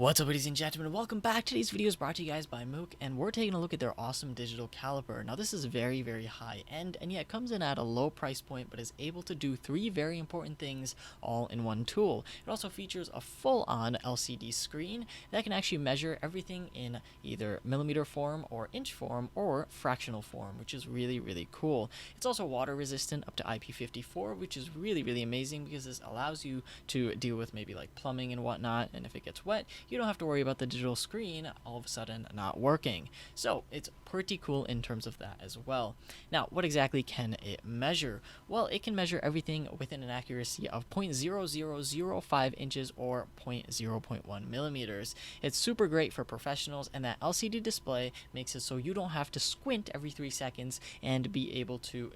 What's up, ladies and gentlemen? Welcome back. Today's video is brought to you guys by Mook, and we're taking a look at their awesome digital caliper. Now, this is very, very high end, and yet comes in at a low price point, but is able to do three very important things all in one tool. It also features a full-on LCD screen that can actually measure everything in either millimeter form or inch form or fractional form, which is really, really cool. It's also water resistant up to IP54, which is really, really amazing because this allows you to deal with maybe like plumbing and whatnot, and if it gets wet, you don't have to worry about the digital screen all of a sudden not working. So it's pretty cool in terms of that as well. Now, what exactly can it measure? Well, it can measure everything within an accuracy of 0.0005 inches or 0.1 millimeters. It's super great for professionals, and that LCD display makes it so you don't have to squint every 3 seconds and be able to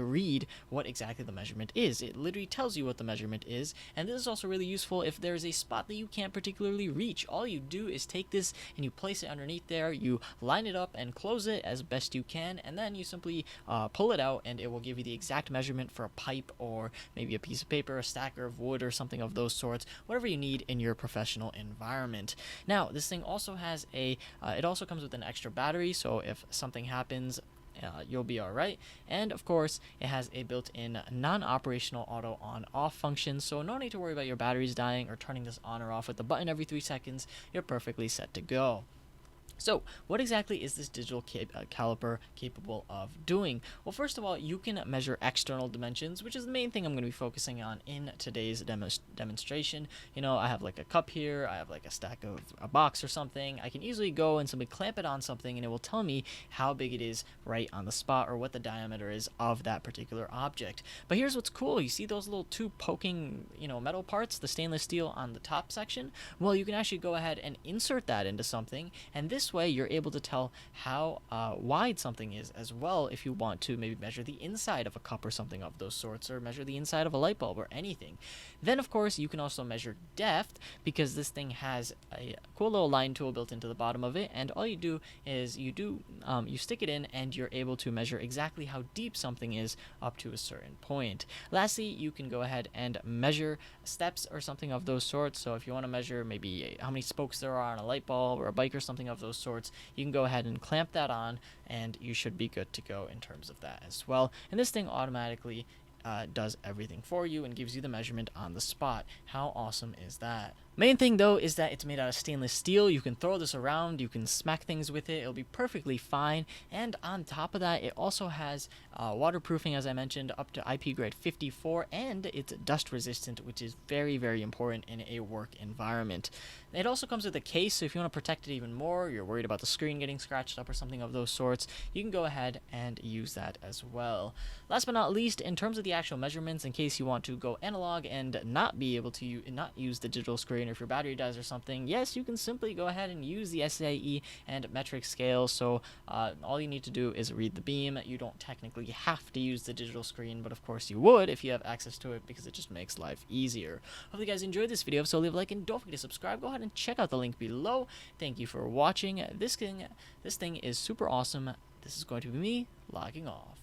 read what exactly the measurement is. It literally tells you what the measurement is, and this is also really useful if there's a spot that you can't particularly reach. All you do is take this and you place it underneath there, you line it up and close it as best you can, and then you simply pull it out and it will give you the exact measurement for a pipe or maybe a piece of paper, a stacker of wood, or something of those sorts, whatever you need in your professional environment. Now, this thing also has it also comes with an extra battery, so if something happens, you'll be alright. And of course, it has a built-in non-operational auto on-off function, so no need to worry about your batteries dying or turning this on or off with the button every 3 seconds. You're perfectly set to go. So, what exactly is this digital caliper capable of doing? Well, first of all, you can measure external dimensions, which is the main thing I'm going to be focusing on in today's demonstration. You know, I have like a cup here, I have like a stack of a box or something. I can easily go and simply clamp it on something, and it will tell me how big it is right on the spot, or what the diameter is of that particular object. But here's what's cool. You see those little two poking, metal parts, the stainless steel on the top section? Well, you can actually go ahead and insert that into something, and this way you're able to tell how wide something is as well if you want to maybe measure the inside of a cup or something of those sorts, or measure the inside of a light bulb or anything. Then of course you can also measure depth, because this thing has a cool little line tool built into the bottom of it, and all you do is you stick it in and you're able to measure exactly how deep something is up to a certain point. Lastly, you can go ahead and measure steps or something of those sorts. So if you want to measure maybe how many spokes there are on a light bulb or a bike or something of those sorts, you can go ahead and clamp that on, and you should be good to go in terms of that as well. And this thing automatically does everything for you and gives you the measurement on the spot. How awesome is that? Main thing though is that it's made out of stainless steel. You can throw this around, you can smack things with it, it'll be perfectly fine. And on top of that, it also has waterproofing, as I mentioned, up to IP grade 54, and it's dust resistant, which is very, very important in a work environment. It also comes with a case, so if you want to protect it even more, you're worried about the screen getting scratched up or something of those sorts, you can go ahead and use that as well. Last but not least, in terms of the actual measurements, in case you want to go analog and not be able to not use the digital screen, or if your battery dies or something, yes, you can simply go ahead and use the SAE and metric scale. So all you need to do is read the beam. You don't technically have to use the digital screen, but of course you would if you have access to it, because it just makes life easier. Hope you guys enjoyed this video. So leave a like and don't forget to subscribe. Go ahead and check out the link below. Thank you for watching. This thing is super awesome. This is going to be me logging off.